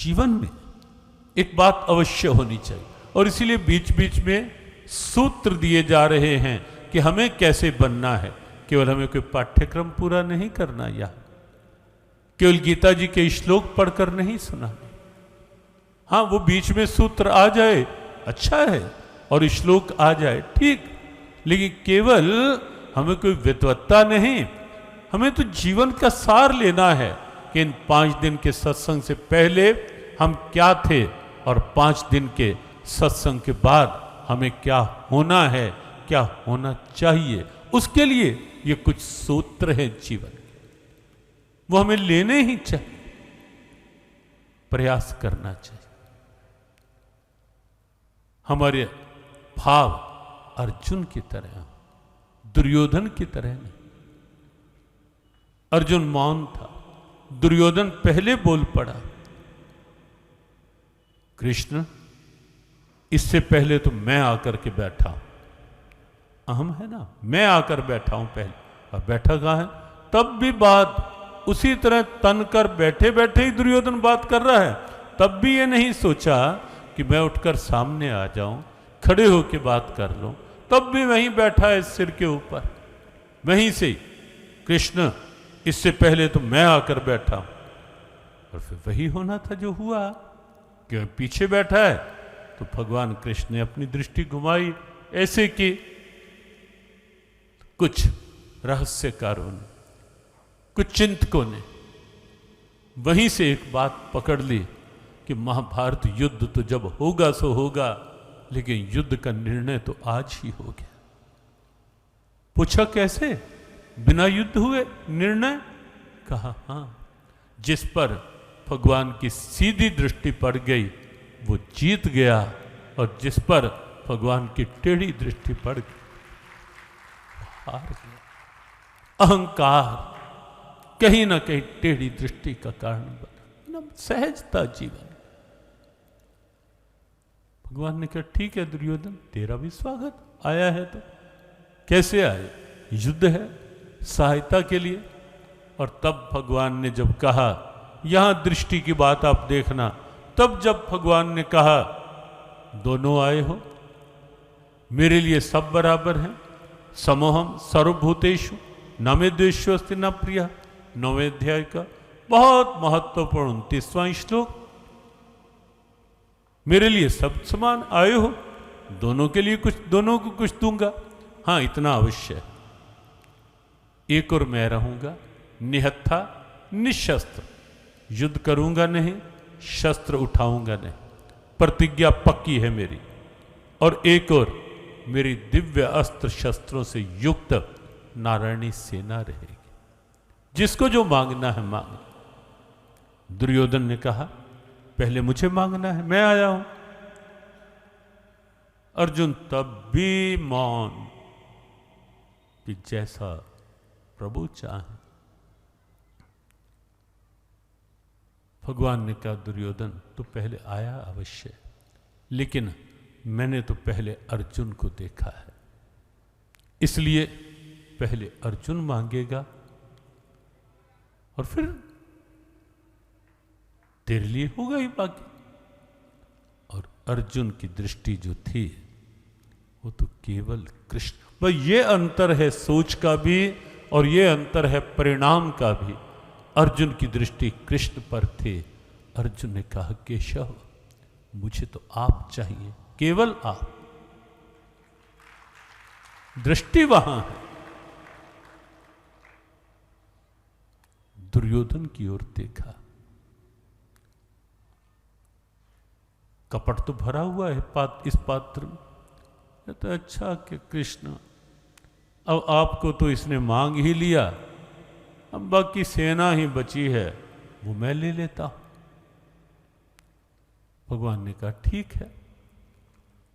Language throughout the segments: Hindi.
जीवन में एक बात अवश्य होनी चाहिए, और इसीलिए बीच बीच में सूत्र दिए जा रहे हैं कि हमें कैसे बनना है। केवल हमें कोई पाठ्यक्रम पूरा नहीं करना, या केवल गीता जी के श्लोक पढ़कर नहीं सुनाना। हाँ, वो बीच में सूत्र आ जाए अच्छा है, और श्लोक आ जाए ठीक, लेकिन केवल हमें कोई विद्वत्ता नहीं, हमें तो जीवन का सार लेना है कि इन 5 दिन के सत्संग से पहले हम क्या थे, और 5 दिन के सत्संग के बाद हमें क्या होना है, क्या होना चाहिए। उसके लिए ये कुछ सूत्र हैं जीवन के, वो हमें लेने ही चाहिए, प्रयास करना चाहिए। हमारे भाव अर्जुन की तरह, दुर्योधन की तरह नहीं। अर्जुन मौन था, दुर्योधन पहले बोल पड़ा, कृष्ण इससे पहले तो मैं आकर के बैठा हूं, अहम है ना, मैं आकर बैठा हूं पहले, और बैठा कहां है, तब भी बात उसी तरह तन कर बैठे बैठे ही दुर्योधन बात कर रहा है। तब भी ये नहीं सोचा कि मैं उठकर सामने आ जाऊं, खड़े होकर बात कर लूं, तब भी वहीं बैठा है सिर के ऊपर, वहीं से कृष्ण इससे पहले तो मैं आकर बैठा हूं। और फिर वही होना था जो हुआ, कि पीछे बैठा है तो भगवान कृष्ण ने अपनी दृष्टि घुमाई ऐसे कि कुछ रहस्यकारों ने, कुछ चिंतकों ने वहीं से एक बात पकड़ ली कि महाभारत युद्ध तो जब होगा सो होगा, लेकिन युद्ध का निर्णय तो आज ही हो गया। पूछा कैसे, बिना युद्ध हुए निर्णय? कहा हाँ, जिस पर भगवान की सीधी दृष्टि पड़ गई वो जीत गया, और जिस पर भगवान की टेढ़ी दृष्टि पड़ गई हार गया। अहंकार कहीं ना कहीं टेढ़ी दृष्टि का कारण बना, सहजता जीवन। भगवान ने कहा ठीक है दुर्योधन, तेरा भी स्वागत, आया है तो। कैसे आए? युद्ध है, सहायता के लिए। और तब भगवान ने जब कहा, यहां दृष्टि की बात आप देखना, तब जब भगवान ने कहा दोनों आए हो, मेरे लिए सब बराबर हैं, समोहम सर्वभूतेषु न मे द्वेषो अस्ति न प्रियः, 9वें अध्याय का बहुत महत्वपूर्ण 29वां श्लोक। मेरे लिए सब समान आए हो, दोनों के लिए कुछ, दोनों को कुछ दूंगा। हाँ, इतना अवश्य है, एक और मैं रहूंगा निहत्था निशस्त्र, युद्ध करूंगा नहीं, शस्त्र उठाऊंगा नहीं, प्रतिज्ञा पक्की है मेरी। और एक और मेरी दिव्य अस्त्र शस्त्रों से युक्त नारायणी सेना रहेगी, जिसको जो मांगना है मांग। दुर्योधन ने कहा पहले मुझे मांगना है, मैं आया हूं। अर्जुन तब भी मौन, कि जैसा प्रभु चाहे। भगवान ने कहा दुर्योधन तो पहले आया अवश्य, लेकिन मैंने तो पहले अर्जुन को देखा है, इसलिए पहले अर्जुन मांगेगा और फिर तेरे लिए होगा ही बाकी। और अर्जुन की दृष्टि जो थी वो तो केवल कृष्ण। भाई ये अंतर है सोच का भी, और ये अंतर है परिणाम का भी। अर्जुन की दृष्टि कृष्ण पर थी। अर्जुन ने कहा केशव मुझे तो आप चाहिए, केवल आप। दृष्टि वहां है। दुर्योधन की ओर देखा, कपट तो भरा हुआ है इस पात्र में। तो अच्छा कि कृष्ण, अब आपको तो इसने मांग ही लिया, अब बाकी सेना ही बची है, वो मैं ले लेता हूं। भगवान ने कहा ठीक है।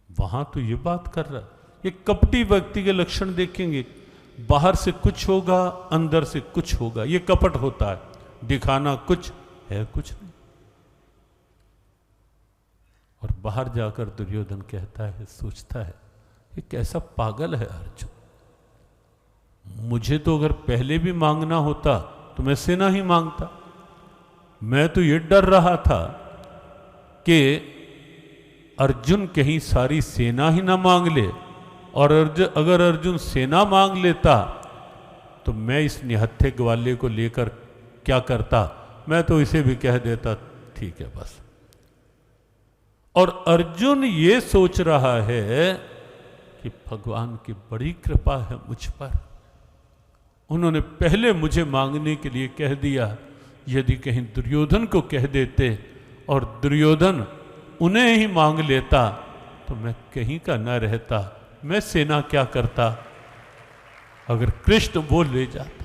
वहां तो ये बात कर रहा, ये कपटी व्यक्ति के लक्षण देखेंगे, बाहर से कुछ होगा, अंदर से कुछ होगा। ये कपट होता है, दिखाना कुछ है, कुछ नहीं। और बाहर जाकर दुर्योधन कहता है, सोचता है ये कैसा पागल है अर्जुन। मुझे तो अगर पहले भी मांगना होता तो मैं सेना ही मांगता। मैं तो ये डर रहा था कि अर्जुन कहीं सारी सेना ही ना मांग ले, और अगर अर्जुन सेना मांग लेता तो मैं इस निहत्थे ग्वाले को लेकर क्या करता, मैं तो इसे भी कह देता ठीक है बस। और अर्जुन ये सोच रहा है कि भगवान की बड़ी कृपा है मुझ पर, उन्होंने पहले मुझे मांगने के लिए कह दिया। यदि कहीं दुर्योधन को कह देते और दुर्योधन उन्हें ही मांग लेता तो मैं कहीं का न रहता, मैं सेना क्या करता। अगर कृष्ण वो ले जाता